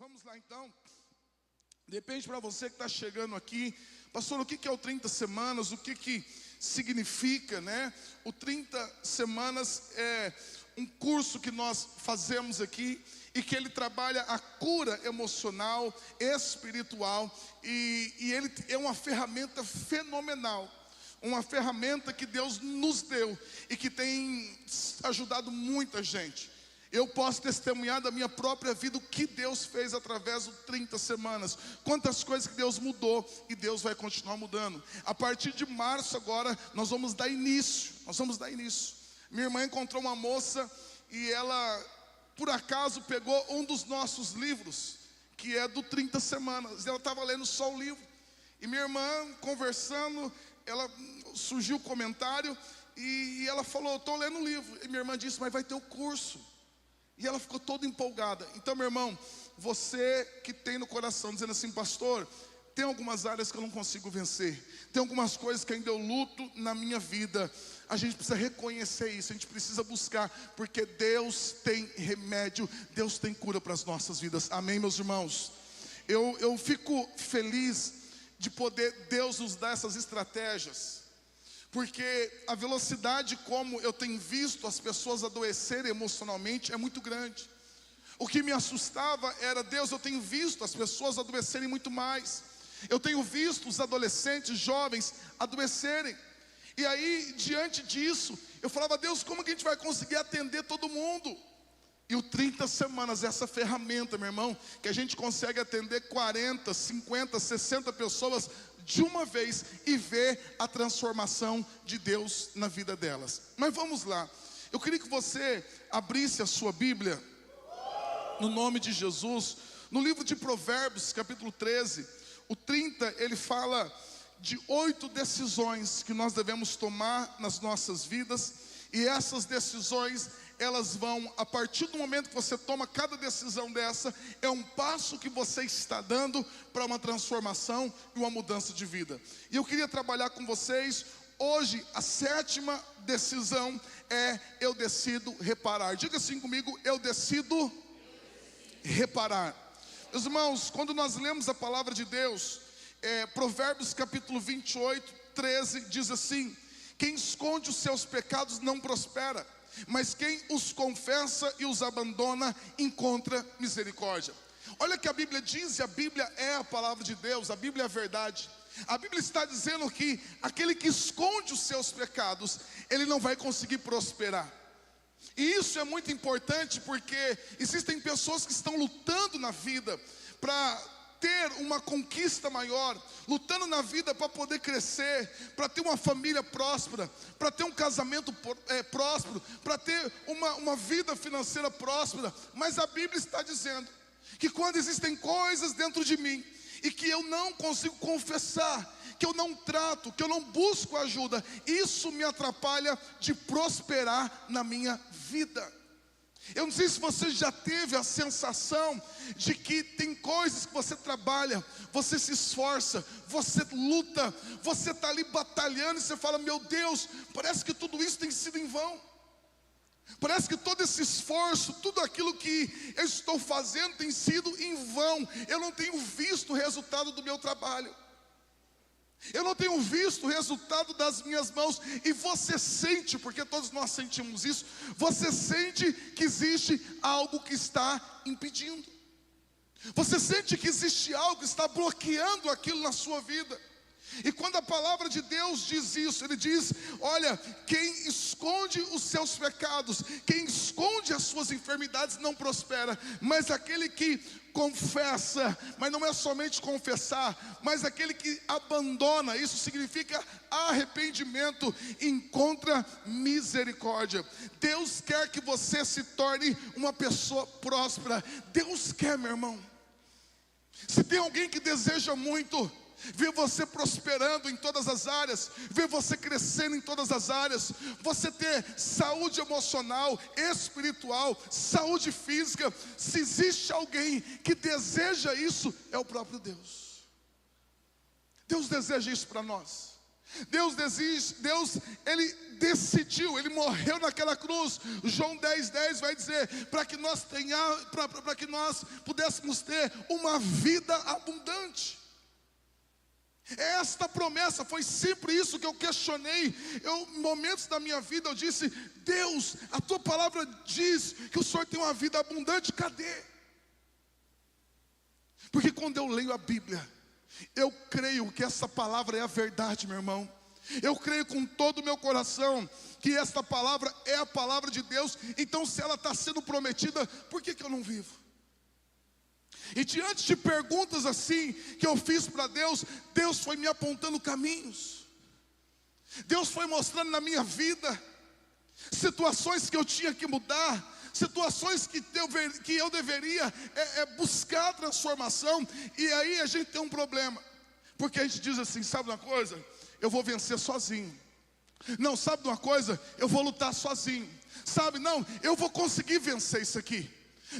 Vamos lá então. Depende para você que está chegando aqui, pastor, o que é o 30 semanas, o que significa, né? O 30 semanas é um curso que nós fazemos aqui e que ele trabalha a cura emocional, espiritual e ele é uma ferramenta fenomenal. Uma ferramenta que Deus nos deu e que tem ajudado muita gente. Eu posso testemunhar da minha própria vida o que Deus fez através dos 30 semanas. Quantas coisas que Deus mudou e Deus vai continuar mudando. A partir de março agora nós vamos dar início. Minha irmã encontrou uma moça e ela, por acaso, pegou um dos nossos livros, que é do 30 semanas. Ela estava lendo só o livro. E minha irmã, conversando, surgiu o comentário e ela falou, estou lendo o livro. E minha irmã disse, mas vai ter o curso. E ela ficou toda empolgada. Então, meu irmão, você que tem no coração dizendo assim, pastor, tem algumas áreas que eu não consigo vencer, tem algumas coisas que ainda eu luto na minha vida. A gente precisa reconhecer isso, a gente precisa buscar, porque Deus tem remédio, Deus tem cura para as nossas vidas. Amém, meus irmãos? Eu fico feliz de poder Deus nos dar essas estratégias, porque a velocidade como eu tenho visto as pessoas adoecerem emocionalmente é muito grande. O que me assustava era, Deus, eu tenho visto as pessoas adoecerem muito mais. Eu tenho visto os adolescentes, jovens adoecerem. E aí, diante disso, eu falava, Deus, como que a gente vai conseguir atender todo mundo? E o 30 semanas, essa ferramenta, meu irmão, que a gente consegue atender 40, 50, 60 pessoas de uma vez e ver a transformação de Deus na vida delas. Mas vamos lá, eu queria que você abrisse a sua Bíblia, no nome de Jesus, no livro de Provérbios, capítulo 13, o 30, ele fala de 8 decisões que nós devemos tomar nas nossas vidas, e essas decisões, elas vão, a partir do momento que você toma cada decisão dessa, é um passo que você está dando para uma transformação e uma mudança de vida. E eu queria trabalhar com vocês, hoje, a 7ª decisão é, eu decido reparar. Diga assim comigo, eu decido reparar. Meus irmãos, quando nós lemos a palavra de Deus, Provérbios capítulo 28, 13, diz assim, quem esconde os seus pecados não prospera, mas quem os confessa e os abandona encontra misericórdia. Olha o que a Bíblia diz, e a Bíblia é a palavra de Deus, a Bíblia é a verdade. A Bíblia está dizendo que aquele que esconde os seus pecados, ele não vai conseguir prosperar. E isso é muito importante porque existem pessoas que estão lutando na vida para ter uma conquista maior, lutando na vida para poder crescer, para ter uma família próspera, para ter um casamento próspero, para ter uma vida financeira próspera. Mas a Bíblia está dizendo que quando existem coisas dentro de mim e que eu não consigo confessar, que eu não trato, que eu não busco ajuda, isso me atrapalha de prosperar na minha vida. Eu não sei se você já teve a sensação de que tem coisas que você trabalha, você se esforça, você luta, você está ali batalhando e você fala, meu Deus, parece que tudo isso tem sido em vão. Parece que todo esse esforço, tudo aquilo que eu estou fazendo tem sido em vão. Eu não tenho visto o resultado do meu trabalho. Eu não tenho visto o resultado das minhas mãos. E você sente, porque todos nós sentimos isso, você sente que existe algo que está impedindo. Você sente que existe algo que está bloqueando aquilo na sua vida. E quando a palavra de Deus diz isso, ele diz, olha, quem esconde os seus pecados, quem esconde as suas enfermidades não prospera, mas aquele que confessa, mas não é somente confessar, mas aquele que abandona, isso significa arrependimento, encontra misericórdia. Deus quer que você se torne uma pessoa próspera. Deus quer, meu irmão. Se tem alguém que deseja muito ver você prosperando em todas as áreas, ver você crescendo em todas as áreas, você ter saúde emocional, espiritual, saúde física, se existe alguém que deseja isso, é o próprio Deus. Deus deseja isso para nós. Deus, Ele decidiu, Ele morreu naquela cruz. João 10:10 vai dizer, para que nós pudéssemos ter uma vida abundante. Esta promessa, foi sempre isso que eu questionei. Em momentos da minha vida eu disse, Deus, a tua palavra diz que o Senhor tem uma vida abundante, cadê? Porque quando eu leio a Bíblia, eu creio que essa palavra é a verdade, meu irmão. Eu creio com todo o meu coração que esta palavra é a palavra de Deus. Então se ela está sendo prometida, por que eu não vivo? E diante de perguntas assim que eu fiz para Deus, Deus foi me apontando caminhos. Deus foi mostrando na minha vida situações que eu tinha que mudar, situações que eu deveria buscar a transformação. E aí a gente tem um problema, porque a gente diz assim, sabe uma coisa? Eu vou vencer sozinho. Não, sabe de uma coisa? Eu vou lutar sozinho. Sabe, não, eu vou conseguir vencer isso aqui.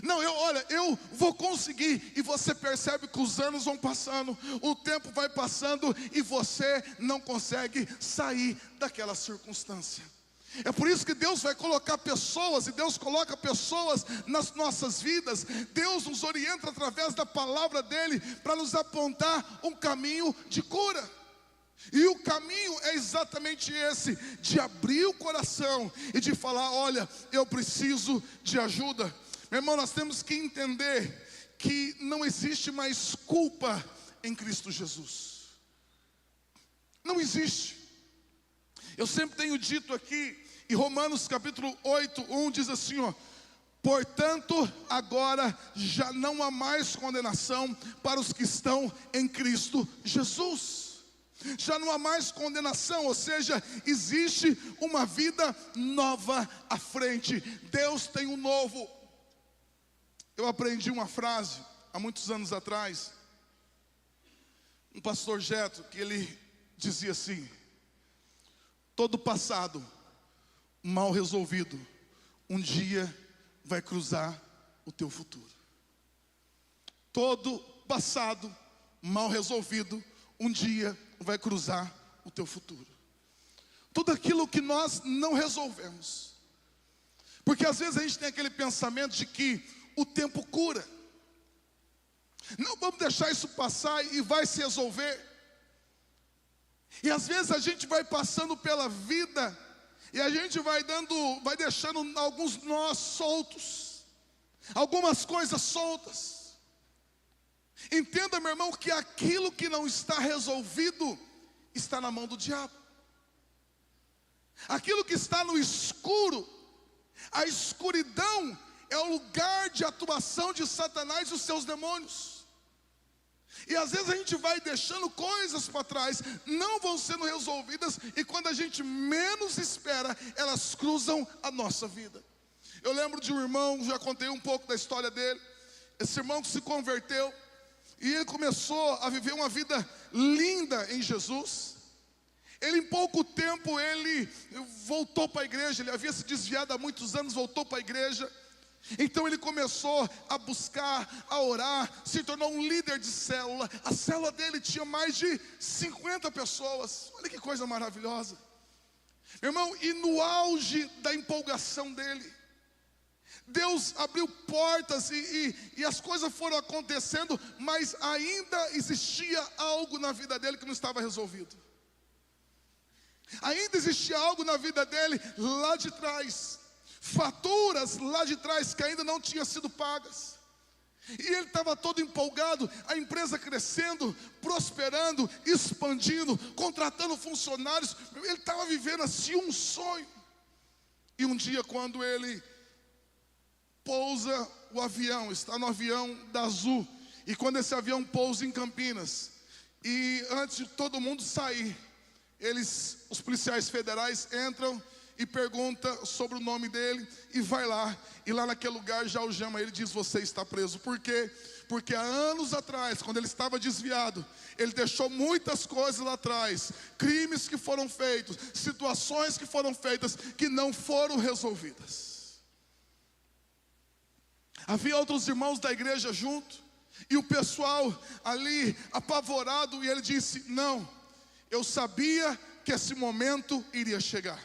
Não, eu vou conseguir. E você percebe que os anos vão passando, o tempo vai passando, e você não consegue sair daquela circunstância. É por isso que Deus vai colocar pessoas, e Deus coloca pessoas nas nossas vidas. Deus nos orienta através da palavra dEle, para nos apontar um caminho de cura. E o caminho é exatamente esse, de abrir o coração e de falar, olha, eu preciso de ajuda. Meu irmão, nós temos que entender que não existe mais culpa em Cristo Jesus. Não existe. Eu sempre tenho dito aqui, em Romanos capítulo 8:1 diz assim, ó: portanto, agora já não há mais condenação para os que estão em Cristo Jesus. Já não há mais condenação, ou seja, existe uma vida nova à frente. Deus tem um novo. Eu aprendi uma frase há muitos anos atrás. Um pastor Jetro, que ele dizia assim: todo passado mal resolvido um dia vai cruzar o teu futuro. Todo passado mal resolvido um dia vai cruzar o teu futuro. Tudo aquilo que nós não resolvemos, porque às vezes a gente tem aquele pensamento de que o tempo cura. Não vamos deixar isso passar e vai se resolver. E às vezes a gente vai passando pela vida e a gente vai deixando alguns nós soltos, algumas coisas soltas. Entenda, meu irmão, que aquilo que não está resolvido está na mão do diabo. Aquilo que está no escuro, a escuridão é o lugar de atuação de Satanás e os seus demônios. E às vezes a gente vai deixando coisas para trás, não vão sendo resolvidas, e quando a gente menos espera, elas cruzam a nossa vida. Eu lembro de um irmão, já contei um pouco da história dele. Esse irmão que se converteu, e ele começou a viver uma vida linda em Jesus. Ele, em pouco tempo, ele voltou para a igreja. Ele havia se desviado há muitos anos, voltou para a igreja. Então ele começou a buscar, a orar, se tornou um líder de célula. A célula dele tinha mais de 50 pessoas. Olha que coisa maravilhosa, meu irmão. E no auge da empolgação dele, Deus abriu portas e as coisas foram acontecendo, mas ainda existia algo na vida dele que não estava resolvido. Ainda existia algo na vida dele lá de trás, faturas lá de trás que ainda não tinham sido pagas. E ele estava todo empolgado, a empresa crescendo, prosperando, expandindo, contratando funcionários. Ele estava vivendo assim um sonho. E um dia, quando ele pousa o avião, está no avião da Azul, e quando esse avião pousa em Campinas, e antes de todo mundo sair, os policiais federais entram e perguntam sobre o nome dele, e vai lá, e lá naquele lugar já algema ele, diz: você está preso. Por quê? Porque há anos atrás, quando ele estava desviado, ele deixou muitas coisas lá atrás, crimes que foram feitos, situações que foram feitas, que não foram resolvidas. Havia outros irmãos da igreja junto, e o pessoal ali apavorado, e ele disse: não, eu sabia que esse momento iria chegar.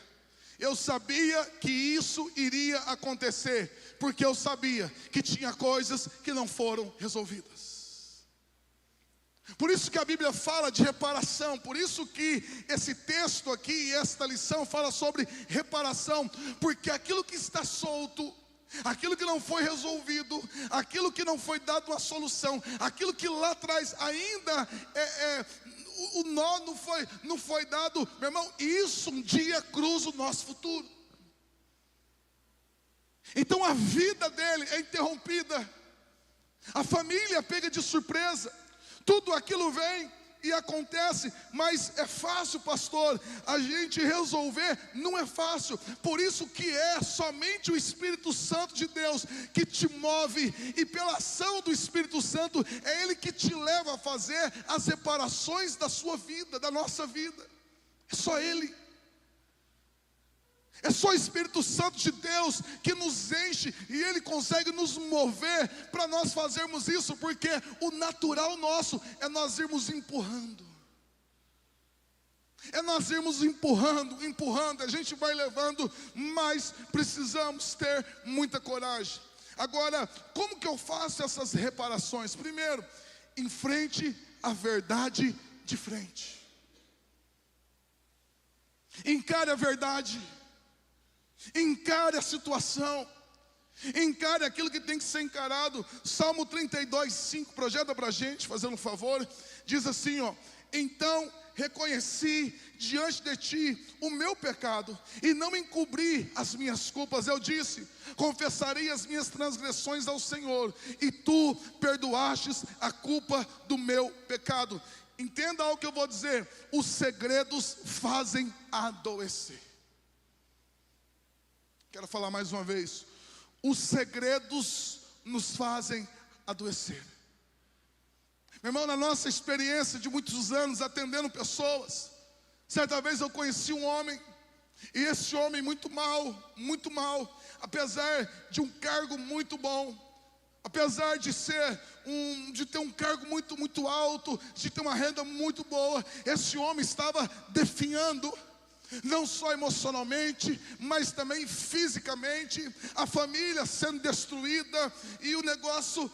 Eu sabia que isso iria acontecer, porque eu sabia que tinha coisas que não foram resolvidas. Por isso que a Bíblia fala de reparação, por isso que esse texto aqui e esta lição fala sobre reparação, porque aquilo que está solto, aquilo que não foi resolvido, aquilo que não foi dado uma solução, aquilo que lá atrás ainda o nó não foi dado, meu irmão, isso um dia cruza o nosso futuro. Então a vida dele é interrompida, a família é pega de surpresa, tudo aquilo vem e acontece, mas é fácil, pastor, a gente resolver? Não é fácil. Por isso que é somente o Espírito Santo de Deus que te move, e pela ação do Espírito Santo é Ele que te leva a fazer as reparações da sua vida, da nossa vida. É só Ele. É só o Espírito Santo de Deus que nos enche, e Ele consegue nos mover para nós fazermos isso, porque o natural nosso é nós irmos empurrando. É nós irmos empurrando, a gente vai levando, mas precisamos ter muita coragem. Agora, como que eu faço essas reparações? Primeiro, enfrente a verdade de frente. Encare a verdade. Encare a situação, encare aquilo que tem que ser encarado. Salmo 32, 5, projeta para a gente, fazendo um favor. Diz assim, ó: então reconheci diante de ti o meu pecado, e não encobri as minhas culpas. Eu disse: confessarei as minhas transgressões ao Senhor, e tu perdoastes a culpa do meu pecado. Entenda algo que eu vou dizer: os segredos fazem adoecer. Quero falar mais uma vez: os segredos nos fazem adoecer. Meu irmão, na nossa experiência de muitos anos atendendo pessoas, certa vez eu conheci um homem, e esse homem muito mal, apesar de um cargo muito bom, apesar de ter um cargo muito alto, de ter uma renda muito boa, esse homem estava definhando, não só emocionalmente, mas também fisicamente, a família sendo destruída, e o negócio,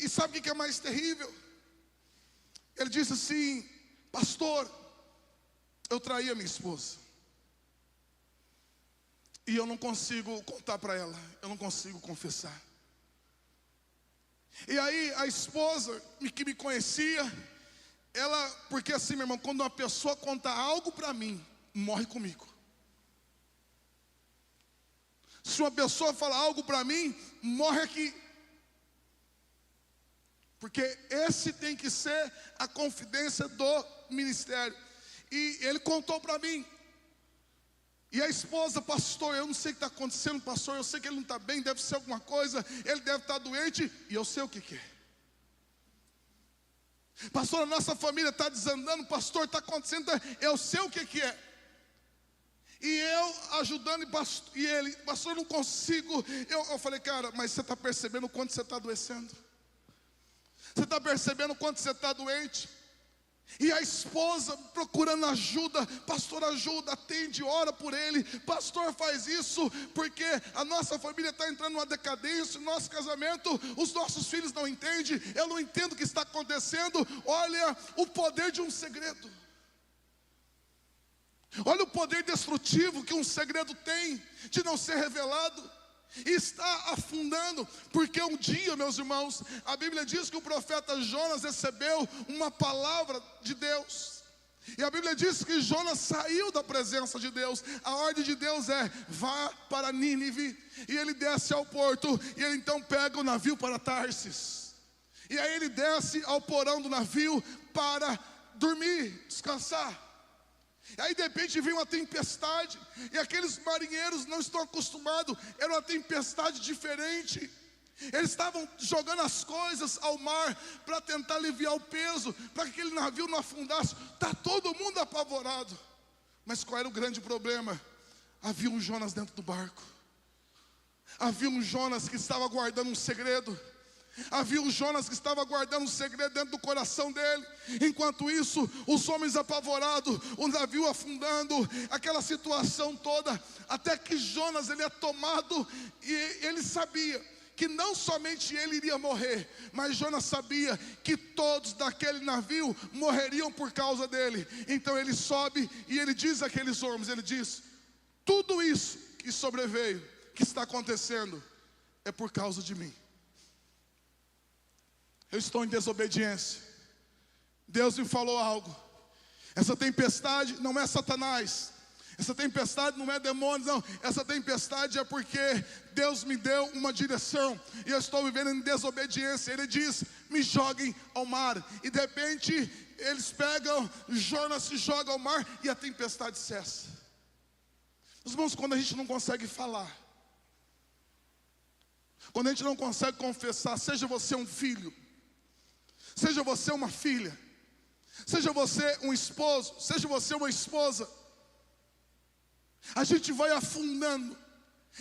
e sabe o que é mais terrível? Ele disse assim: pastor, eu traí a minha esposa, e eu não consigo contar para ela, eu não consigo confessar. E aí a esposa que me conhecia, ela, porque assim, meu irmão, quando uma pessoa conta algo para mim, morre comigo. Se uma pessoa fala algo para mim, morre aqui. Porque esse tem que ser a confidência do ministério. E ele contou para mim. E a esposa: pastor, eu não sei o que está acontecendo, pastor, eu sei que ele não está bem, deve ser alguma coisa, ele deve estar doente, e eu sei o que é. Pastor, a nossa família está desandando, pastor, está acontecendo, eu sei o que é. E eu ajudando, e ele: pastor, eu não consigo. Eu falei: cara, mas você está percebendo o quanto você está adoecendo? Você está percebendo o quanto você está doente? E a esposa procurando ajuda: pastor, ajuda, atende, ora por ele, pastor, faz isso, porque a nossa família está entrando numa decadência, nosso casamento, os nossos filhos não entendem, eu não entendo o que está acontecendo. Olha o poder de um segredo. Olha o poder destrutivo que um segredo tem de não ser revelado. E está afundando, porque um dia, meus irmãos, a Bíblia diz que o profeta Jonas recebeu uma palavra de Deus. E a Bíblia diz que Jonas saiu da presença de Deus. A ordem de Deus é: vá para Nínive. E ele desce ao porto, e ele então pega o navio para Tarsis. E aí ele desce ao porão do navio para dormir, descansar. E aí de repente vem uma tempestade, e aqueles marinheiros não estão acostumados, era uma tempestade diferente. Eles estavam jogando as coisas ao mar para tentar aliviar o peso, para que aquele navio não afundasse. Está todo mundo apavorado. Mas qual era o grande problema? Havia um Jonas dentro do barco. Havia um Jonas que estava guardando um segredo. Havia o Jonas que estava guardando um segredo dentro do coração dele. Enquanto isso, os homens apavorados, o navio afundando, aquela situação toda, até que Jonas ele é tomado, e ele sabia que não somente ele iria morrer, mas Jonas sabia que todos daquele navio morreriam por causa dele. Então ele sobe e ele diz àqueles homens, ele diz: tudo isso que sobreveio, que está acontecendo, é por causa de mim. Eu estou em desobediência. Deus me falou algo. Essa tempestade não é Satanás. Essa tempestade não é demônios, não. Essa tempestade é porque Deus me deu uma direção e eu estou vivendo em desobediência. Ele diz: me joguem ao mar. E de repente eles pegam, Jonas se joga ao mar e a tempestade cessa. Os irmãos, quando a gente não consegue falar, quando a gente não consegue confessar, seja você um filho, seja você uma filha, seja você um esposo, seja você uma esposa, a gente vai afundando.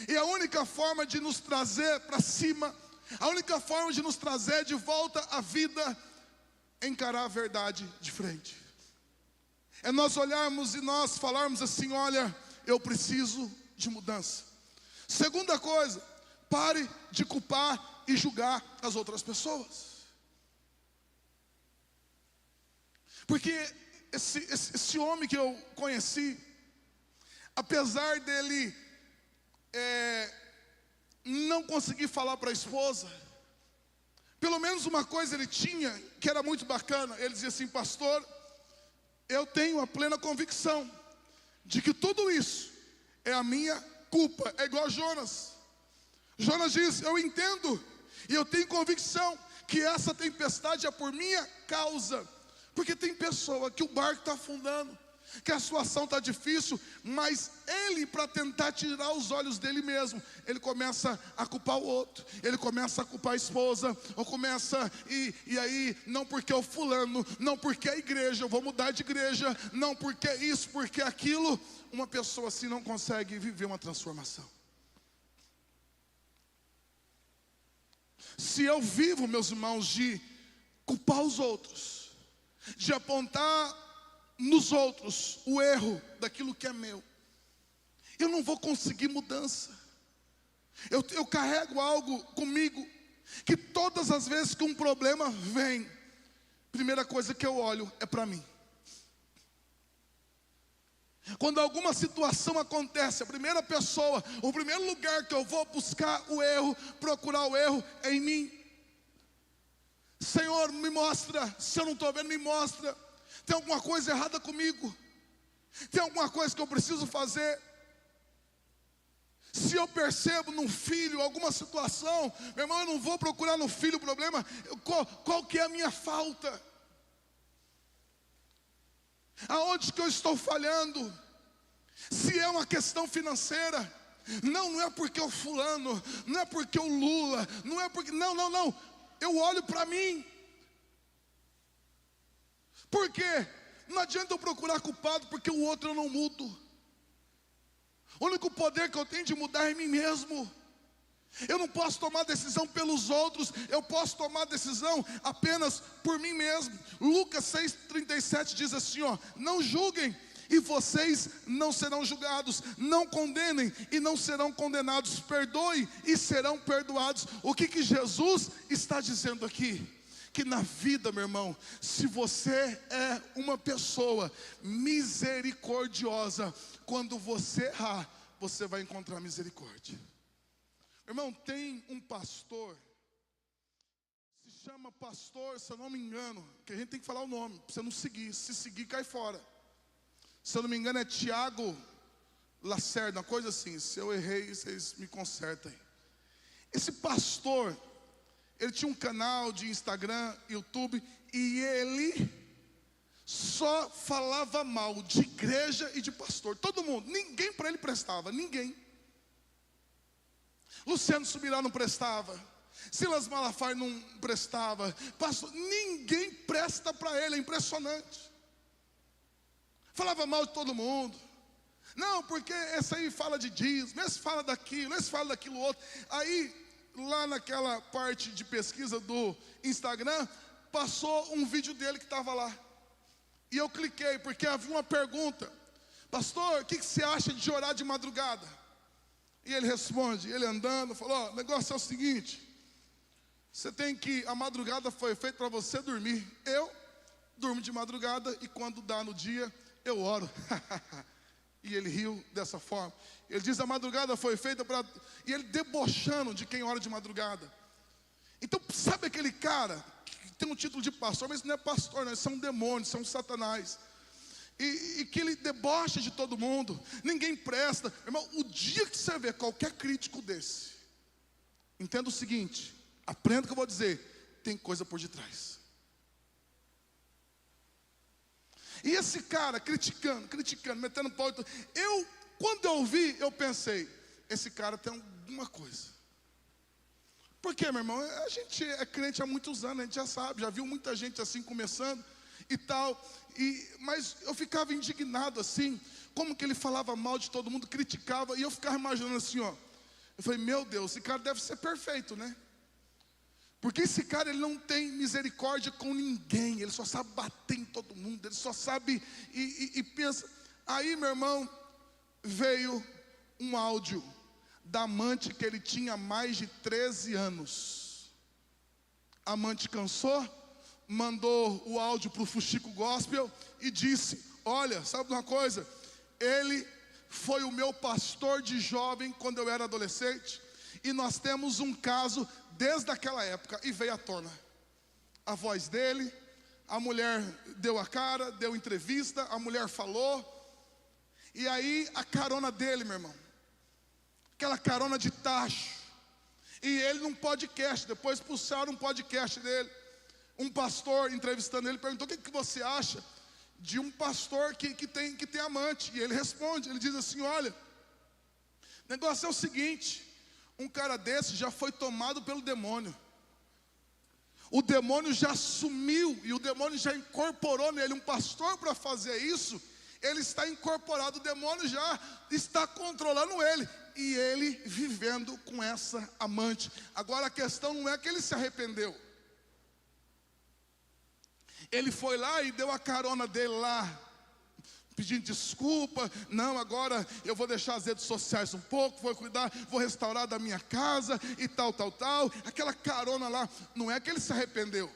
E a única forma de nos trazer para cima, a única forma de nos trazer de volta à vida, é encarar a verdade de frente. É nós olharmos e nós falarmos assim: olha, eu preciso de mudança. Segunda coisa, pare de culpar e julgar as outras pessoas. Porque esse homem que eu conheci, apesar dele não conseguir falar para a esposa, pelo menos uma coisa ele tinha que era muito bacana. Ele dizia assim: pastor, eu tenho a plena convicção de que tudo isso é a minha culpa. É igual a Jonas. Jonas diz: eu entendo e eu tenho convicção que essa tempestade é por minha causa. Porque tem pessoa que o barco está afundando, que a situação está difícil, mas ele, para tentar tirar os olhos dele mesmo, ele começa a culpar o outro, ele começa a culpar a esposa, ou começa, e aí, não porque é o fulano, não porque é a igreja, eu vou mudar de igreja, não porque isso, porque aquilo. Uma pessoa assim não consegue viver uma transformação. Se eu vivo, meus irmãos, de culpar os outros, de apontar nos outros o erro daquilo que é meu, eu não vou conseguir mudança. Eu carrego algo comigo, que todas as vezes que um problema vem, primeira coisa que eu olho é para mim. Quando alguma situação acontece, a primeira pessoa, o primeiro lugar que eu vou buscar o erro, procurar o erro, é em mim. Senhor, me mostra. Se eu não estou vendo, me mostra. Tem alguma coisa errada comigo? Tem alguma coisa que eu preciso fazer? Se eu percebo num filho alguma situação, meu irmão, eu não vou procurar no filho o problema. Qual que é a minha falta? Aonde que eu estou falhando? Se é uma questão financeira, não é porque o fulano, não é porque o Lula, não é porque, não. Eu olho para mim. Por quê? Não adianta eu procurar culpado, porque o outro eu não mudo. O único poder que eu tenho de mudar é em mim mesmo. Eu não posso tomar decisão pelos outros, eu posso tomar decisão apenas por mim mesmo. Lucas 6,37 diz assim, ó: não julguem e vocês não serão julgados, não condenem e não serão condenados, perdoem e serão perdoados. O que Jesus está dizendo aqui? Que na vida, meu irmão, se você é uma pessoa misericordiosa, quando você errar, você vai encontrar misericórdia. Irmão, tem um pastor, se chama pastor, se eu não me engano, que a gente tem que falar o nome, para você não seguir, se seguir cai fora. Se eu não me engano é Tiago Lacerda, uma coisa assim. Se eu errei, vocês me consertem. Esse pastor, ele tinha um canal de Instagram, YouTube, e ele só falava mal de igreja e de pastor. Todo mundo, ninguém para ele prestava, ninguém. Luciano Subirá não prestava, Silas Malafaia não prestava, pastor, ninguém presta para ele, é impressionante. Falava mal de todo mundo. Não, porque esse aí fala de dízimo, esse fala daquilo, esse fala daquilo outro. Aí lá naquela parte de pesquisa do Instagram, passou um vídeo dele que estava lá. E eu cliquei, porque havia uma pergunta: pastor, o que você acha de orar de madrugada? E ele responde, ele andando, falou: o negócio é o seguinte, a madrugada foi feita para você dormir. Eu durmo de madrugada e quando dá no dia, eu oro. E ele riu dessa forma. Ele diz: a madrugada foi feita para... E ele debochando de quem ora de madrugada. Então, sabe aquele cara que tem um título de pastor, mas não é pastor, não, isso é um demônio, isso é um satanás. E que ele debocha de todo mundo, ninguém presta. Irmão, o dia que você vê qualquer crítico desse, entenda o seguinte, aprenda o que eu vou dizer, tem coisa por detrás. E esse cara criticando, metendo pau. Quando eu vi, eu pensei, esse cara tem alguma coisa. Por quê, meu irmão? A gente é crente há muitos anos, a gente já sabe, já viu muita gente assim começando e tal. Mas eu ficava indignado assim, como que ele falava mal de todo mundo, criticava, e eu ficava imaginando assim, ó. Eu falei, meu Deus, esse cara deve ser perfeito, né? Porque esse cara, ele não tem misericórdia com ninguém, ele só sabe bater em todo mundo, ele só sabe e pensa. Aí, meu irmão, veio um áudio da amante que ele tinha há mais de 13 anos. A amante cansou, mandou o áudio para o Fuxico Gospel e disse: olha, sabe uma coisa? Ele foi o meu pastor de jovem quando eu era adolescente, e nós temos um caso desde aquela época, e veio à tona a voz dele. A mulher deu a cara, deu entrevista, a mulher falou. E aí a carona dele, meu irmão, aquela carona de tacho. E ele num podcast, depois puxaram um podcast dele. Um pastor entrevistando ele, perguntou: o que você acha de um pastor que tem amante? E ele responde, ele diz assim: olha, o negócio é o seguinte, um cara desse já foi tomado pelo demônio. O demônio já sumiu e o demônio já incorporou nele. Um pastor, para fazer isso, ele está incorporado, o demônio já está controlando ele, e ele vivendo com essa amante. Agora a questão não é que ele se arrependeu. Ele foi lá e deu a carona dele lá, pedindo desculpa. Não, agora eu vou deixar as redes sociais um pouco, vou cuidar, vou restaurar da minha casa e tal. Aquela carona lá, não é que ele se arrependeu,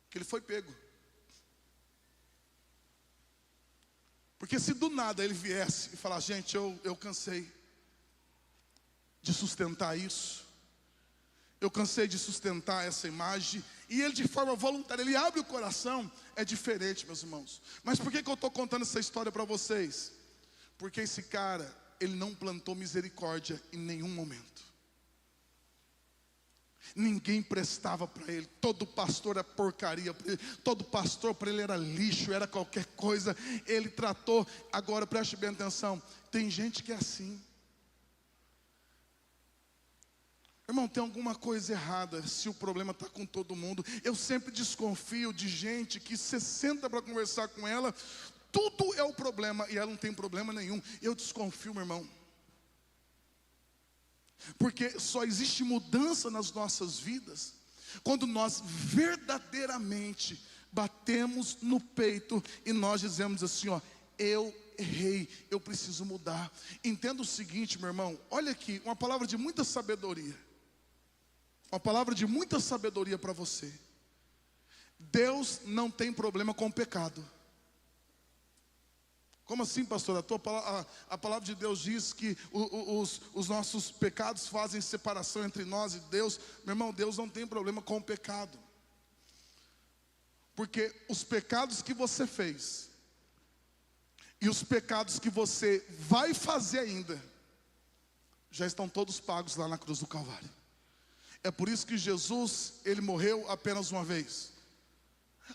que ele foi pego. Porque se do nada ele viesse e falar: gente, eu cansei de sustentar isso, eu cansei de sustentar essa imagem, e ele de forma voluntária, ele abre o coração, é diferente, meus irmãos. Mas por que eu estou contando essa história para vocês? Porque esse cara, ele não plantou misericórdia em nenhum momento. Ninguém prestava para ele, todo pastor era porcaria para ele, todo pastor para ele era lixo, era qualquer coisa, ele tratou. Agora preste bem atenção, tem gente que é assim. Irmão, tem alguma coisa errada se o problema está com todo mundo. Eu sempre desconfio de gente que se senta para conversar com ela, tudo é o problema e ela não tem problema nenhum. Eu desconfio, meu irmão, porque só existe mudança nas nossas vidas quando nós verdadeiramente batemos no peito e nós dizemos assim: ó, eu errei, eu preciso mudar. Entenda o seguinte, meu irmão, olha aqui, uma palavra de muita sabedoria. Uma palavra de muita sabedoria para você. Deus não tem problema com o pecado. Como assim, pastor? A palavra de Deus diz que os nossos pecados fazem separação entre nós e Deus. Meu irmão, Deus não tem problema com o pecado. Porque os pecados que você fez e os pecados que você vai fazer ainda já estão todos pagos lá na cruz do Calvário. É por isso que Jesus, ele morreu apenas uma vez.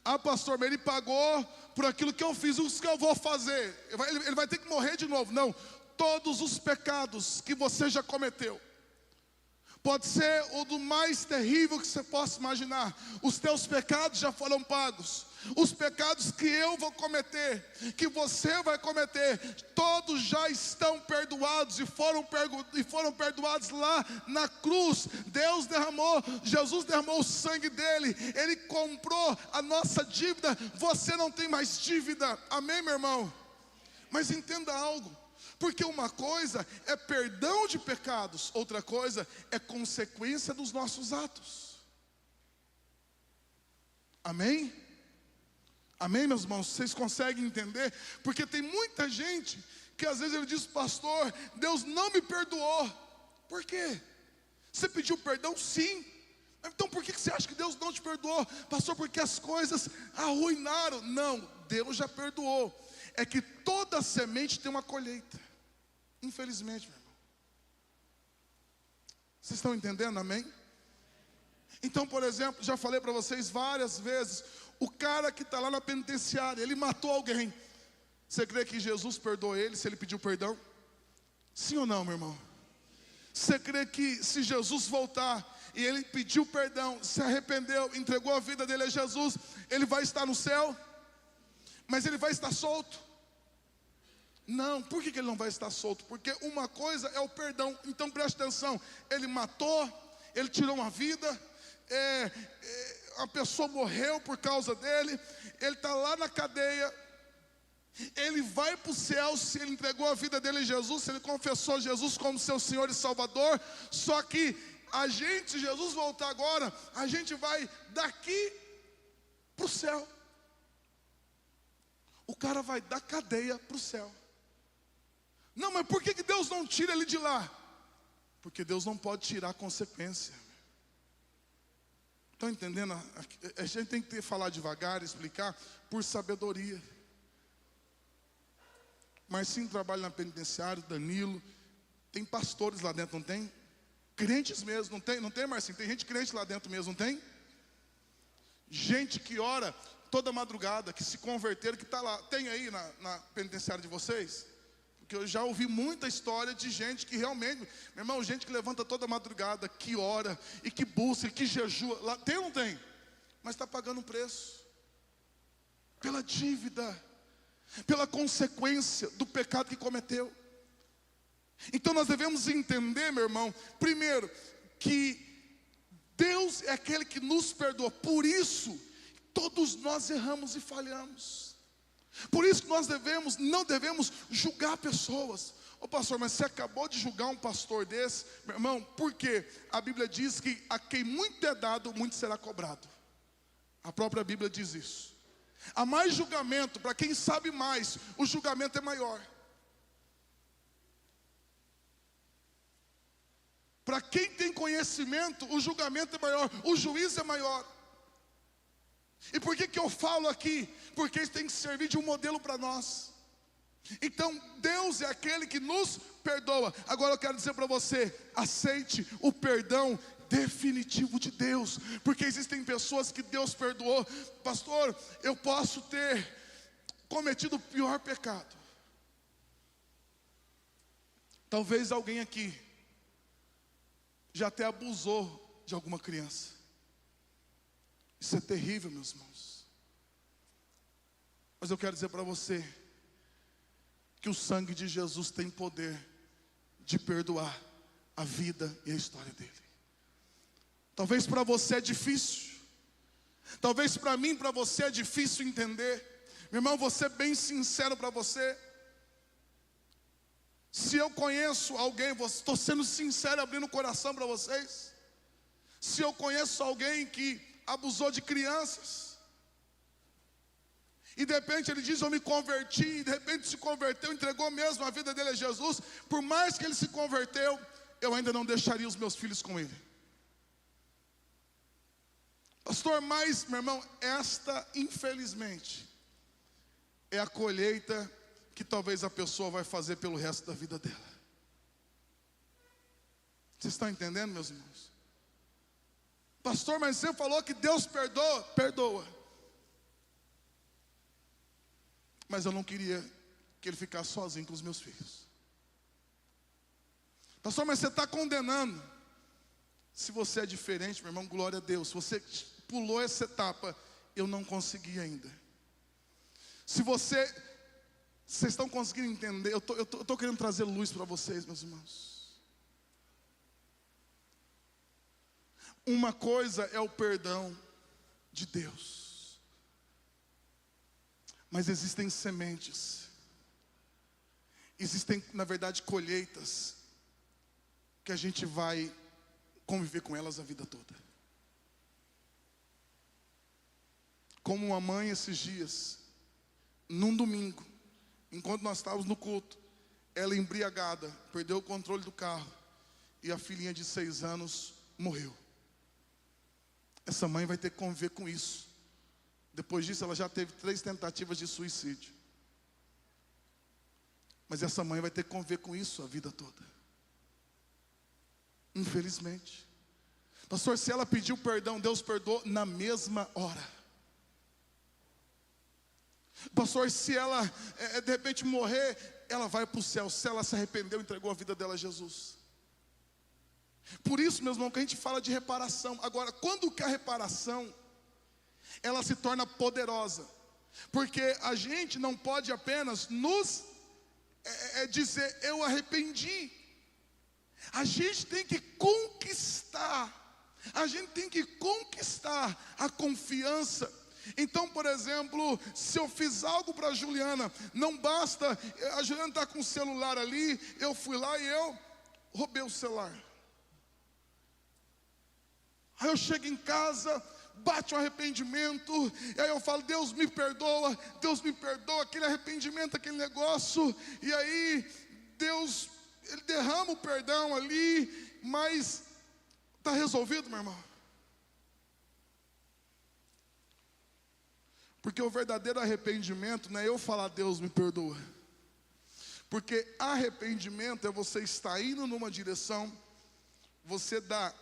Ah, pastor, mas ele pagou por aquilo que eu fiz, o que eu vou fazer? Ele vai ter que morrer de novo. Não, todos os pecados que você já cometeu, pode ser o do mais terrível que você possa imaginar, os teus pecados já foram pagos. Os pecados que eu vou cometer, que você vai cometer, todos já estão perdoados e foram perdoados lá na cruz. Jesus derramou o sangue dele, ele comprou a nossa dívida. Você não tem mais dívida, amém, meu irmão? Mas entenda algo, porque uma coisa é perdão de pecados, outra coisa é consequência dos nossos atos. Amém? Amém, meus irmãos? Vocês conseguem entender? Porque tem muita gente que às vezes ele diz: pastor, Deus não me perdoou. Por quê? Você pediu perdão? Sim. Então por que você acha que Deus não te perdoou? Pastor, porque as coisas arruinaram. Não, Deus já perdoou. É que toda semente tem uma colheita. Infelizmente, meu irmão. Vocês estão entendendo, amém? Então, por exemplo, já falei para vocês várias vezes, o cara que está lá na penitenciária, ele matou alguém. Você crê que Jesus perdoou ele se ele pediu perdão? Sim ou não, meu irmão? Você crê que se Jesus voltar e ele pediu perdão, se arrependeu, entregou a vida dele a Jesus, ele vai estar no céu? Mas ele vai estar solto? Não. Por que ele não vai estar solto? Porque uma coisa é o perdão. Então preste atenção, ele matou, ele tirou uma vida, a pessoa morreu por causa dele, ele está lá na cadeia, ele vai para o céu se ele entregou a vida dele a Jesus, se ele confessou Jesus como seu Senhor e Salvador. Só que se Jesus voltar agora, a gente vai daqui para o céu. O cara vai da cadeia para o céu. Não, mas por que Deus não tira ele de lá? Porque Deus não pode tirar a consequência. Estão entendendo? A gente tem que falar devagar, explicar, por sabedoria. Marcinho trabalha na penitenciária, Danilo. Tem pastores lá dentro, não tem? Crentes mesmo, não tem, Marcinho? Tem gente crente lá dentro mesmo, não tem? Gente que ora toda madrugada, que se converteram, que está lá. Tem aí na penitenciária de vocês? Porque eu já ouvi muita história de gente que realmente, meu irmão, gente que levanta toda madrugada, que ora, e que busca, e que jejua. Lá, tem ou não tem? Mas está pagando um preço. Pela dívida, pela consequência do pecado que cometeu. Então nós devemos entender, meu irmão, primeiro, que Deus é aquele que nos perdoa. Por isso, todos nós erramos e falhamos. Por isso que nós não devemos julgar pessoas. Ô pastor, mas você acabou de julgar um pastor desse? Meu irmão, por quê? A Bíblia diz que a quem muito é dado, muito será cobrado. A própria Bíblia diz isso. Há mais julgamento, para quem sabe mais, o julgamento é maior. Para quem tem conhecimento, o julgamento é maior, o juízo é maior. E por que eu falo aqui? Porque isso tem que servir de um modelo para nós. Então Deus é aquele que nos perdoa. Agora eu quero dizer para você, aceite o perdão definitivo de Deus. Porque existem pessoas que Deus perdoou. Pastor, eu posso ter cometido o pior pecado. Talvez alguém aqui já até abusou de alguma criança. Isso é terrível, meus irmãos. Mas eu quero dizer para você que o sangue de Jesus tem poder de perdoar a vida e a história dele. Talvez para você é difícil. Talvez para mim, para você é difícil entender. Meu irmão, vou ser bem sincero para você. Se eu conheço alguém, estou sendo sincero, abrindo o coração para vocês. Se eu conheço alguém que abusou de crianças, e de repente ele diz: eu me converti, e de repente se converteu, entregou mesmo a vida dele a Jesus. Por mais que ele se converteu, eu ainda não deixaria os meus filhos com ele. Pastor, mas, meu irmão, esta infelizmente é a colheita que talvez a pessoa vai fazer pelo resto da vida dela. Vocês estão entendendo, meus irmãos? Pastor, mas você falou que Deus perdoa. Perdoa. Mas eu não queria que ele ficasse sozinho com os meus filhos. Pastor, mas você está condenando. Se você é diferente, meu irmão, glória a Deus. Se você pulou essa etapa, eu não consegui ainda. Se vocês estão conseguindo entender, eu tô querendo trazer luz para vocês, meus irmãos. Uma coisa é o perdão de Deus, mas existem sementes, existem, na verdade, colheitas, que a gente vai conviver com elas a vida toda. Como uma mãe esses dias, num domingo, enquanto nós estávamos no culto, ela embriagada, perdeu o controle do carro, e a filhinha de 6 anos morreu. Essa mãe vai ter que conviver com isso. Depois disso ela já teve 3 tentativas de suicídio. Mas essa mãe vai ter que conviver com isso a vida toda. Infelizmente. Pastor, se ela pediu perdão, Deus perdoou na mesma hora. Pastor, se ela de repente morrer, ela vai para o céu. Se ela se arrependeu, entregou a vida dela a Jesus. Por isso, meus irmãos, que a gente fala de reparação. Agora, quando que a reparação, ela se torna poderosa? Porque a gente não pode apenas nos dizer, eu arrependi. A gente tem que conquistar. A gente tem que conquistar a confiança. Então, por exemplo, se eu fiz algo para a Juliana, não basta, a Juliana está com o celular ali, eu fui lá e eu roubei o celular. Aí eu chego em casa, bate um arrependimento, e aí eu falo, Deus me perdoa, aquele arrependimento, aquele negócio, e aí Deus, Ele derrama o perdão ali, mas está resolvido, meu irmão? Porque o verdadeiro arrependimento não é eu falar, Deus me perdoa. Porque arrependimento é você estar indo numa direção, você dá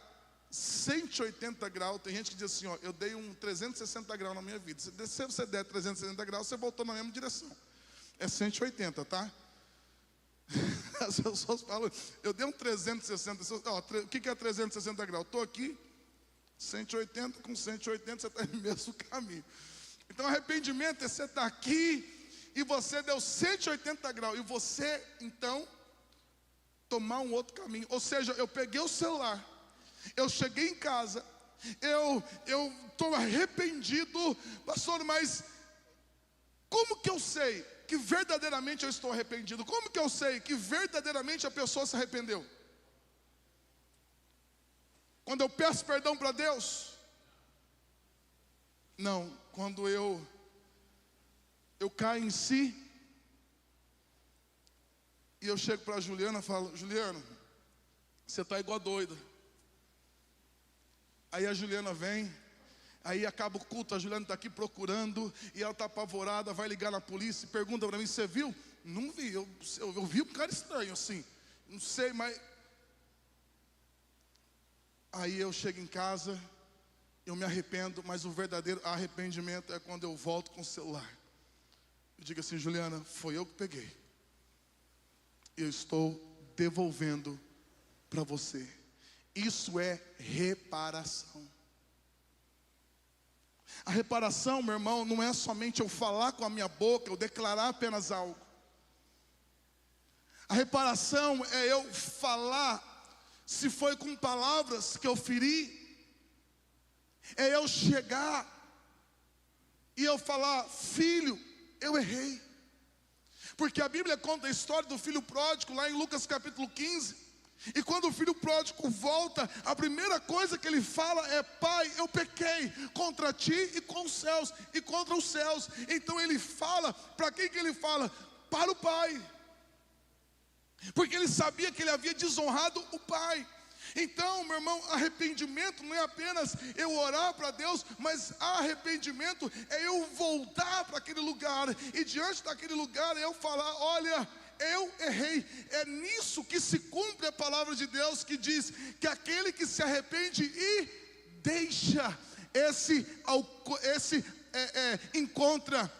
180 graus, tem gente que diz assim, ó, eu dei um 360 graus na minha vida. Se você der 360 graus, você voltou na mesma direção. É 180, tá? As pessoas falam, eu dei um 360, ó, o que é 360 graus? Estou aqui, 180 com 180, você está no mesmo caminho. Então arrependimento é você estar aqui e você deu 180 graus, e você então tomar um outro caminho. Ou seja, eu peguei o celular, eu cheguei em casa, eu estou arrependido, pastor, mas como que eu sei que verdadeiramente eu estou arrependido? Como que eu sei que verdadeiramente a pessoa se arrependeu? Quando eu peço perdão para Deus? Não, quando eu caio em si, e eu chego para a Juliana e falo, Juliana, você está igual doida. Aí a Juliana vem, aí acaba o culto, a Juliana está aqui procurando, e ela está apavorada, vai ligar na polícia e pergunta para mim, você viu? Não vi, eu vi um cara estranho assim, não sei, mas... Aí eu chego em casa, eu me arrependo, mas o verdadeiro arrependimento é quando eu volto com o celular. Eu digo assim, Juliana, foi eu que peguei. Eu estou devolvendo para você. Isso é reparação. A reparação, meu irmão, não é somente eu falar com a minha boca, eu declarar apenas algo. A reparação é eu falar, se foi com palavras que eu feri, é eu chegar e eu falar, filho, eu errei. Porque a Bíblia conta a história do filho pródigo lá em Lucas capítulo 15. E quando o filho pródigo volta, a primeira coisa que ele fala é, pai, eu pequei contra ti e com os céus, e contra os céus. Então ele fala, para quem que ele fala? Para o pai. Porque ele sabia que ele havia desonrado o pai. Então, meu irmão, arrependimento não é apenas eu orar para Deus, mas arrependimento é eu voltar para aquele lugar, e diante daquele lugar eu falar, olha, eu errei. É nisso que se cumpre a palavra de Deus, que diz que aquele que se arrepende e deixa,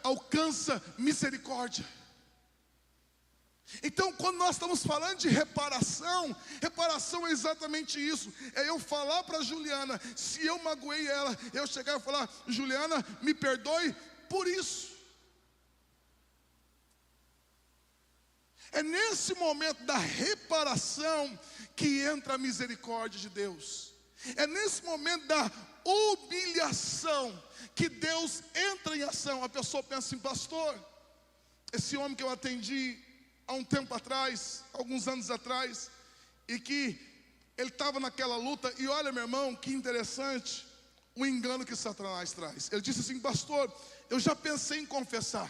alcança misericórdia. Então Então, quando nós estamos falando de reparação, reparação é exatamente isso. É eu falar para Juliana, se eu magoei ela, eu chegar e falar: Juliana, me perdoe por isso. É nesse momento da reparação que entra a misericórdia de Deus. É nesse momento da humilhação que Deus entra em ação. A pessoa pensa assim: pastor, esse homem que eu atendi há um tempo atrás, alguns anos atrás, e que ele estava naquela luta, e olha, meu irmão, que interessante o engano que Satanás traz. Ele disse assim: pastor, eu já pensei em confessar,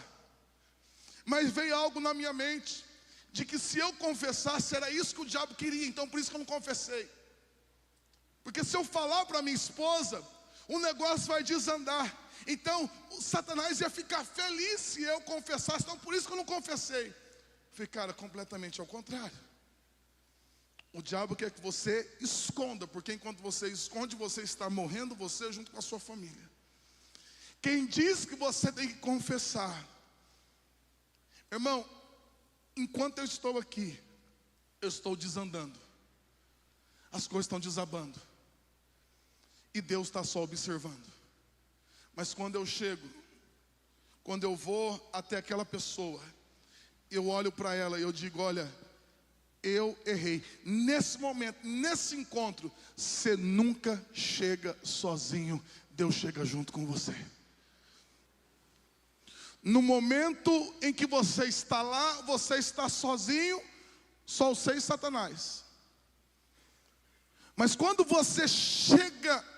mas veio algo na minha mente, de que se eu confessasse, era isso que o diabo queria, então por isso que eu não confessei. Porque se eu falar para minha esposa, o negócio vai desandar. Então, o Satanás ia ficar feliz se eu confessasse, então por isso que eu não confessei. Falei: cara, completamente ao contrário. O diabo quer que você esconda, porque enquanto você esconde, você está morrendo, você junto com a sua família. Quem diz que você tem que confessar, irmão, enquanto eu estou aqui, eu estou desandando, as coisas estão desabando, e Deus está só observando. Mas quando eu chego, quando eu vou até aquela pessoa, eu olho para ela e eu digo: olha, eu errei. Nesse momento, nesse encontro, você nunca chega sozinho, Deus chega junto com você. No momento em que você está lá, você está sozinho, só você e Satanás. Mas quando você chega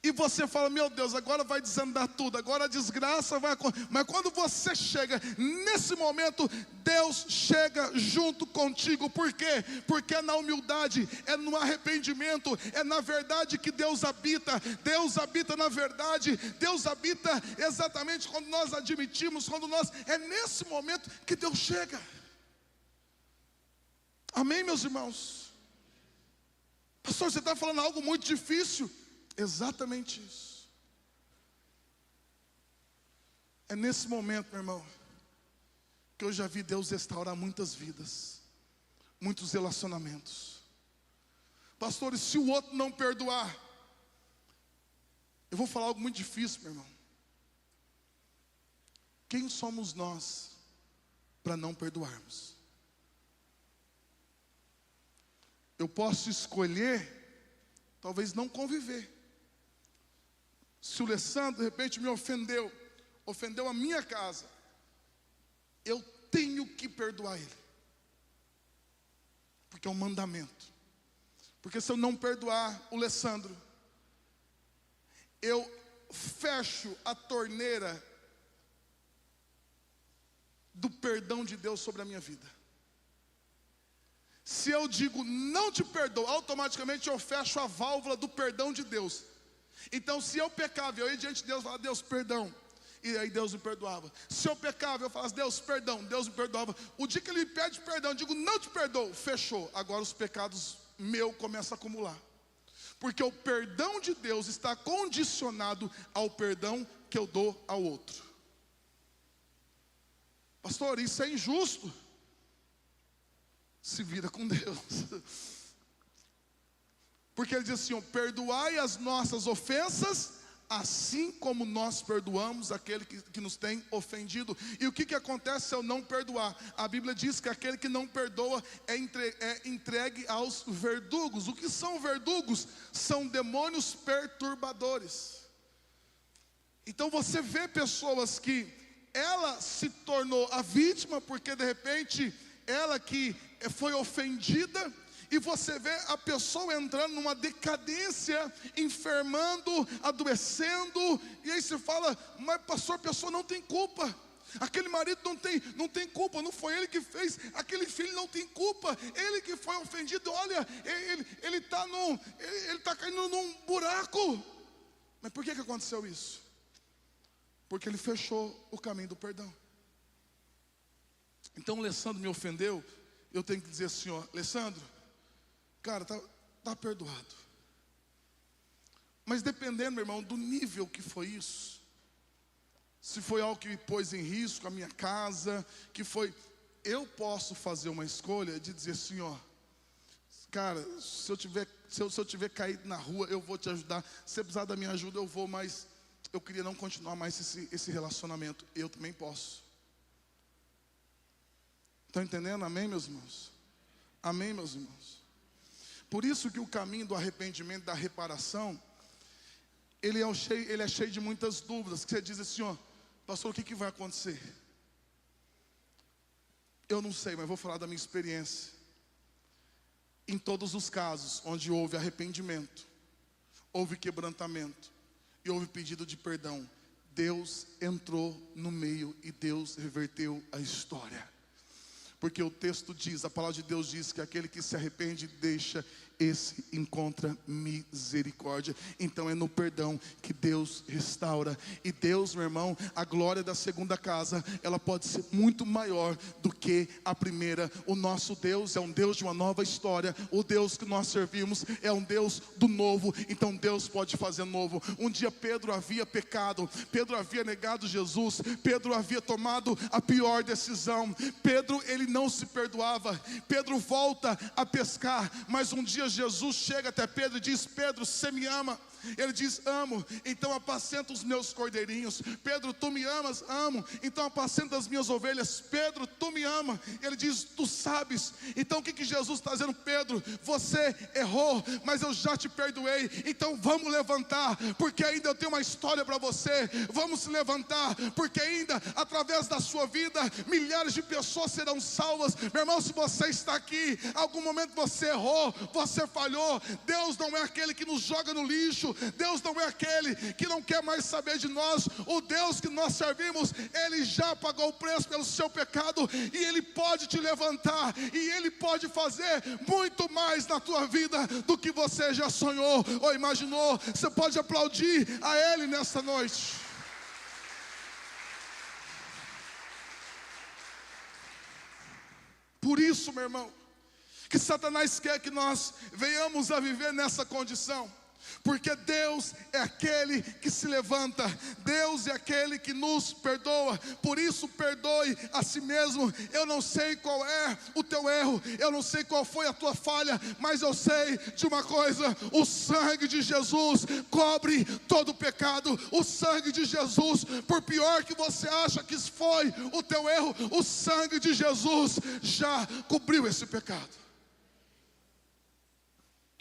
e você fala: meu Deus, agora vai desandar tudo, agora a desgraça vai acontecer. Mas quando você chega, nesse momento, Deus chega junto contigo. Por quê? Porque é na humildade, é no arrependimento, é na verdade que Deus habita. Deus habita na verdade, Deus habita exatamente quando nós admitimos, é nesse momento que Deus chega. Amém, meus irmãos? Pastor, você está falando algo muito difícil. Exatamente isso. É nesse momento, meu irmão, que eu já vi Deus restaurar muitas vidas, muitos relacionamentos. Pastor, e se o outro não perdoar? Eu vou falar algo muito difícil, meu irmão. Quem somos nós para não perdoarmos? Eu posso escolher, talvez não conviver. Se o Alessandro de repente me ofendeu a minha casa, eu tenho que perdoar ele, porque é um mandamento. Porque se eu não perdoar o Alessandro, eu fecho a torneira do perdão de Deus sobre a minha vida. Se eu digo não te perdoo, automaticamente eu fecho a válvula do perdão de Deus. Então, se eu pecava, eu ia diante de Deus e falava: Deus, perdão. E aí Deus me perdoava. Se eu pecava, eu falava: Deus, perdão. Deus me perdoava. O dia que Ele me pede perdão, eu digo: não te perdoo. Fechou. Agora os pecados meus começam a acumular. Porque o perdão de Deus está condicionado ao perdão que eu dou ao outro. Pastor, isso é injusto. Se vira com Deus. Porque ele diz assim: ó, perdoai as nossas ofensas, assim como nós perdoamos aquele que nos tem ofendido. E o que acontece se eu não perdoar? A Bíblia diz que aquele que não perdoa é entregue aos verdugos. O que são verdugos? São demônios perturbadores. Então você vê pessoas que ela se tornou a vítima, porque de repente ela que foi ofendida, e você vê a pessoa entrando numa decadência, enfermando, adoecendo, e aí você fala: mas pastor, a pessoa não tem culpa, aquele marido não tem culpa, não foi ele que fez, aquele filho não tem culpa, ele que foi ofendido, olha, ele está caindo num buraco. Mas por que aconteceu isso? Porque ele fechou o caminho do perdão. Então o Alessandro me ofendeu, eu tenho que dizer assim: ó, Alessandro, cara, tá perdoado. Mas dependendo, meu irmão, do nível que foi isso, se foi algo que me pôs em risco, a minha casa, que foi, eu posso fazer uma escolha de dizer assim, ó, cara, se eu tiver caído na rua, eu vou te ajudar. Se você precisar da minha ajuda, eu vou, mas eu queria não continuar mais esse relacionamento. Eu também posso. Estão entendendo? Amém, meus irmãos? Amém, meus irmãos? Por isso que o caminho do arrependimento, da reparação, ele é cheio de muitas dúvidas. Que você diz assim, ó, pastor, o que vai acontecer? Eu não sei, mas vou falar da minha experiência. Em todos os casos onde houve arrependimento, houve quebrantamento e houve pedido de perdão, Deus entrou no meio e Deus reverteu a história. Porque o texto diz, a palavra de Deus diz que aquele que se arrepende deixa, esse encontra misericórdia. Então é no perdão que Deus restaura. E Deus, meu irmão, a glória da segunda casa, ela pode ser muito maior do que a primeira. O nosso Deus é um Deus de uma nova história. O Deus que nós servimos é um Deus do novo. Então Deus pode fazer novo. Um dia Pedro havia pecado, Pedro havia negado Jesus, Pedro havia tomado a pior decisão. Pedro, ele não se perdoava. Pedro volta a pescar, mas um dia Jesus chega até Pedro e diz, Pedro, você me ama? Ele diz, amo, então apacenta os meus cordeirinhos. Pedro, tu me amas? Amo, então apacenta as minhas ovelhas. Pedro, tu me ama? Ele diz, tu sabes. Então o que Jesus está dizendo? Pedro, você errou, mas eu já te perdoei. Então vamos levantar, porque ainda eu tenho uma história para você. Vamos se levantar, porque ainda através da sua vida milhares de pessoas serão salvas. Meu irmão, se você está aqui, algum momento você errou, você falhou. Deus não é aquele que nos joga no lixo. Deus não é aquele que não quer mais saber de nós. O Deus que nós servimos, Ele já pagou o preço pelo seu pecado, e Ele pode te levantar, e Ele pode fazer muito mais na tua vida do que você já sonhou ou imaginou. Você pode aplaudir a Ele nessa noite. Por isso, meu irmão, que Satanás quer que nós venhamos a viver nessa condição. Porque Deus é aquele que se levanta, Deus é aquele que nos perdoa. Por isso perdoe a si mesmo. Eu não sei qual é o teu erro, eu não sei qual foi a tua falha, mas eu sei de uma coisa: o sangue de Jesus cobre todo o pecado. O sangue de Jesus, por pior que você acha que foi o teu erro, o sangue de Jesus já cobriu esse pecado.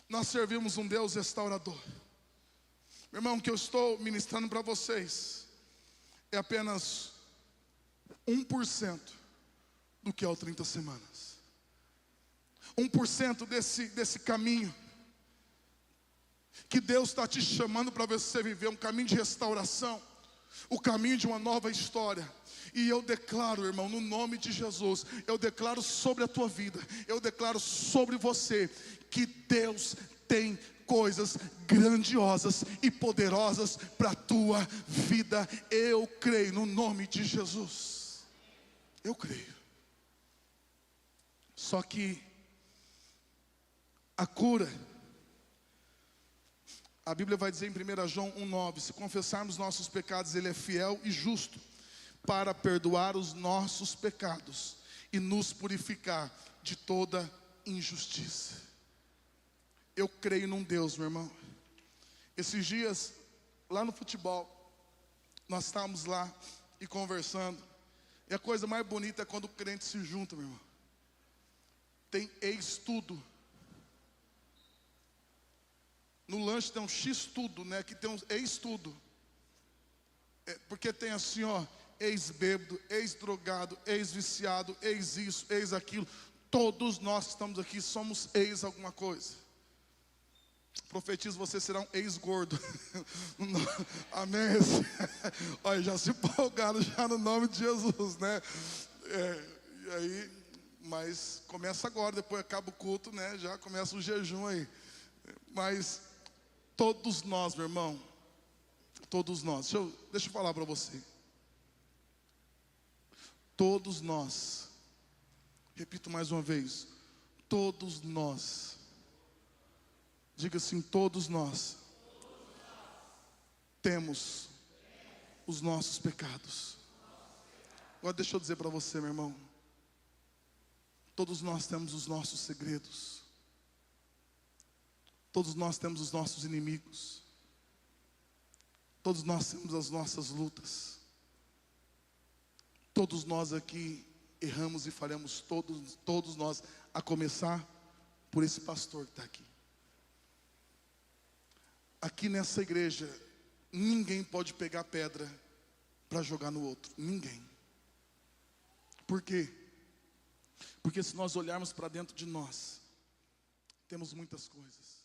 Nós servimos um Deus restaurador. Meu irmão, o que eu estou ministrando para vocês é apenas 1% do que é o 30 semanas. 1% desse caminho que Deus está te chamando para você viver, um caminho de restauração, o caminho de uma nova história. E eu declaro, irmão, no nome de Jesus, eu declaro sobre a tua vida, eu declaro sobre você, que Deus tem coisas grandiosas e poderosas para a tua vida. Eu creio no nome de Jesus. Eu creio. Só que a cura, a Bíblia vai dizer em 1 João 1,9: se confessarmos nossos pecados, Ele é fiel e justo para perdoar os nossos pecados e nos purificar de toda injustiça. Eu creio num Deus, meu irmão. Esses dias, lá no futebol, nós estávamos lá e conversando. E a coisa mais bonita é quando o crente se junta, meu irmão. Tem ex-tudo. No lanche tem um X-tudo, né? Aqui tem um ex-tudo. Porque tem assim, ó, ex-bêbado, ex-drogado, ex-viciado, ex-isso, ex-aquilo. Todos nós que estamos aqui somos ex-alguma coisa. Profetizo, você será um ex-gordo. Amém? Olha, já se empolgaram já no nome de Jesus, né? E aí, mas começa agora, depois acaba o culto, né? Já começa o jejum aí. Mas todos nós, meu irmão, todos nós, deixa eu falar para você. Todos nós, repito mais uma vez, todos nós, diga assim, todos nós temos os nossos pecados. Agora deixa eu dizer para você, meu irmão, Todos nós temos os nossos segredos. Todos nós temos os nossos inimigos. Todos nós temos as nossas lutas. Todos nós aqui erramos e falhamos, todos nós, a começar por esse pastor que está aqui. Aqui nessa igreja, ninguém pode pegar pedra para jogar no outro. Ninguém. Por quê? Porque se nós olharmos para dentro de nós, temos muitas coisas.